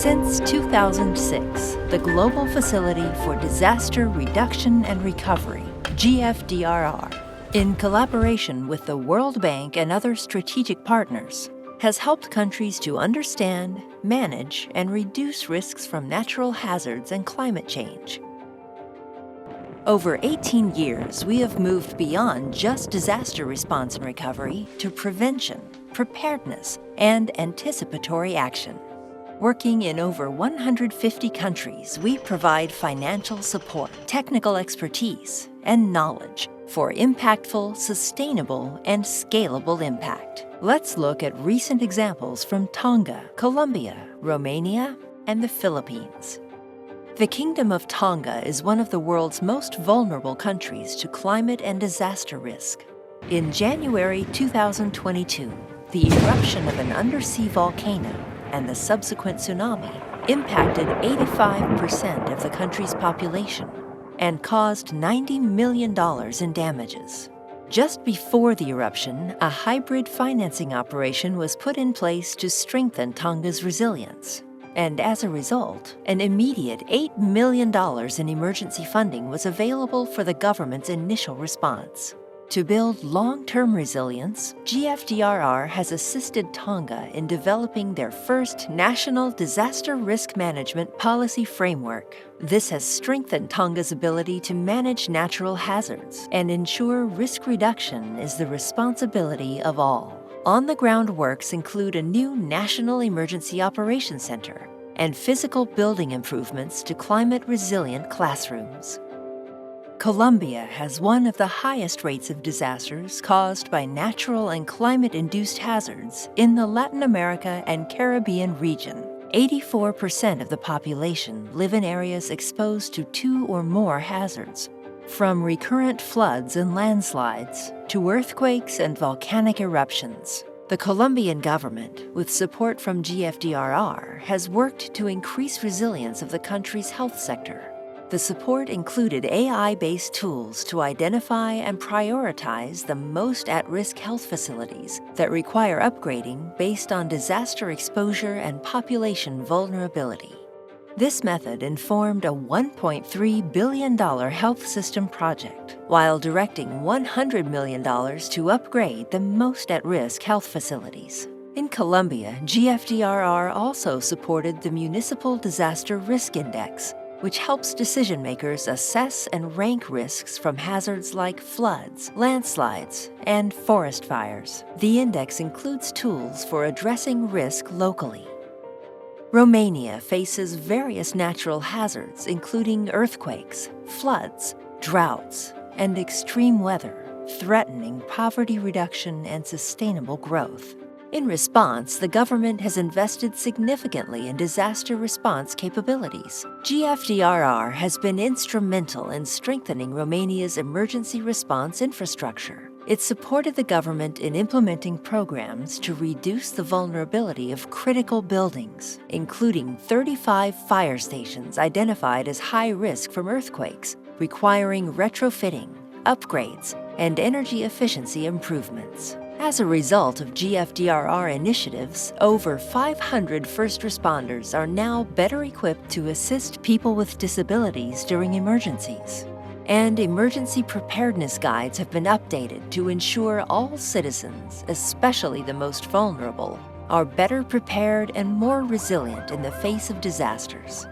Since 2006, the Global Facility for Disaster Reduction and Recovery, GFDRR, in collaboration with the World Bank and other strategic partners, has helped countries to understand, manage, and reduce risks from natural hazards and climate change. Over 18 years, we have moved beyond just disaster response and recovery to prevention, preparedness, and anticipatory action. Working in over 150 countries, we provide financial support, technical expertise, and knowledge for impactful, sustainable, and scalable impact. Let's look at recent examples from Tonga, Colombia, Romania, and the Philippines. The Kingdom of Tonga is one of the world's most vulnerable countries to climate and disaster risk. In January 2022, the eruption of an undersea volcano and the subsequent tsunami impacted 85% of the country's population and caused $90 million in damages. Just before the eruption, a hybrid financing operation was put in place to strengthen Tonga's resilience. And as a result, an immediate $8 million in emergency funding was available for the government's initial response. To build long-term resilience, GFDRR has assisted Tonga in developing their first National Disaster Risk Management Policy Framework. This has strengthened Tonga's ability to manage natural hazards and ensure risk reduction is the responsibility of all. On-the-ground works include a new National Emergency Operations Center and physical building improvements to climate-resilient classrooms. Colombia has one of the highest rates of disasters caused by natural and climate-induced hazards in the Latin America and Caribbean region. 84% of the population live in areas exposed to 2 or more hazards, from recurrent floods and landslides to earthquakes and volcanic eruptions. The Colombian government, with support from GFDRR, has worked to increase resilience of the country's health sector. The support included AI-based tools to identify and prioritize the most at-risk health facilities that require upgrading based on disaster exposure and population vulnerability. This method informed a $1.3 billion health system project, while directing $100 million to upgrade the most at-risk health facilities. In Colombia, GFDRR also supported the Municipal Disaster Risk Index, which helps decision-makers assess and rank risks from hazards like floods, landslides, and forest fires. The index includes tools for addressing risk locally. Romania faces various natural hazards, including earthquakes, floods, droughts, and extreme weather, threatening poverty reduction and sustainable growth. In response, the government has invested significantly in disaster response capabilities. GFDRR has been instrumental in strengthening Romania's emergency response infrastructure. It supported the government in implementing programs to reduce the vulnerability of critical buildings, including 35 fire stations identified as high risk from earthquakes, requiring retrofitting, upgrades, and energy efficiency improvements. As a result of GFDRR initiatives, over 500 first responders are now better equipped to assist people with disabilities during emergencies. And emergency preparedness guides have been updated to ensure all citizens, especially the most vulnerable, are better prepared and more resilient in the face of disasters.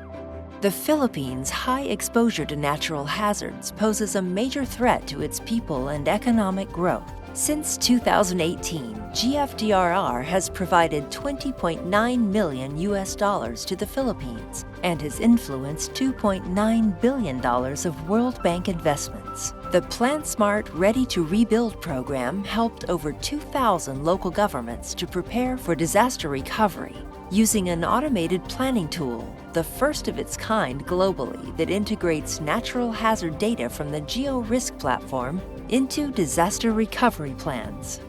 The Philippines' high exposure to natural hazards poses a major threat to its people and economic growth. Since 2018, GFDRR has provided $20.9 million to the Philippines and has influenced $2.9 billion of World Bank investments. The PlanSmart Ready to Rebuild program helped over 2,000 local governments to prepare for disaster recovery using an automated planning tool, the first of its kind globally that integrates natural hazard data from the GeoRisk platform into disaster recovery plans.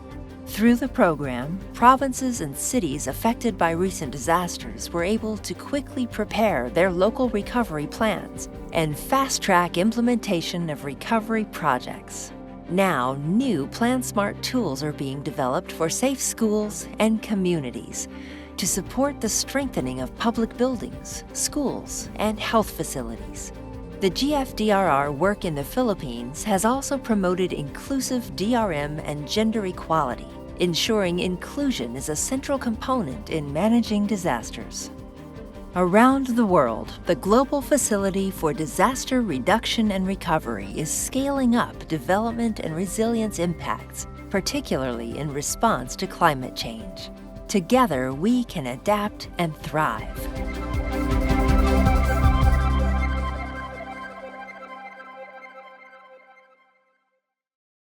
Through the program, provinces and cities affected by recent disasters were able to quickly prepare their local recovery plans and fast-track implementation of recovery projects. Now, new PlanSmart tools are being developed for safe schools and communities, to support the strengthening of public buildings, schools, and health facilities. The GFDRR work in the Philippines has also promoted inclusive DRM and gender equality, ensuring inclusion is a central component in managing disasters. Around the world, the Global Facility for Disaster Reduction and Recovery is scaling up development and resilience impacts, particularly in response to climate change. Together, we can adapt and thrive.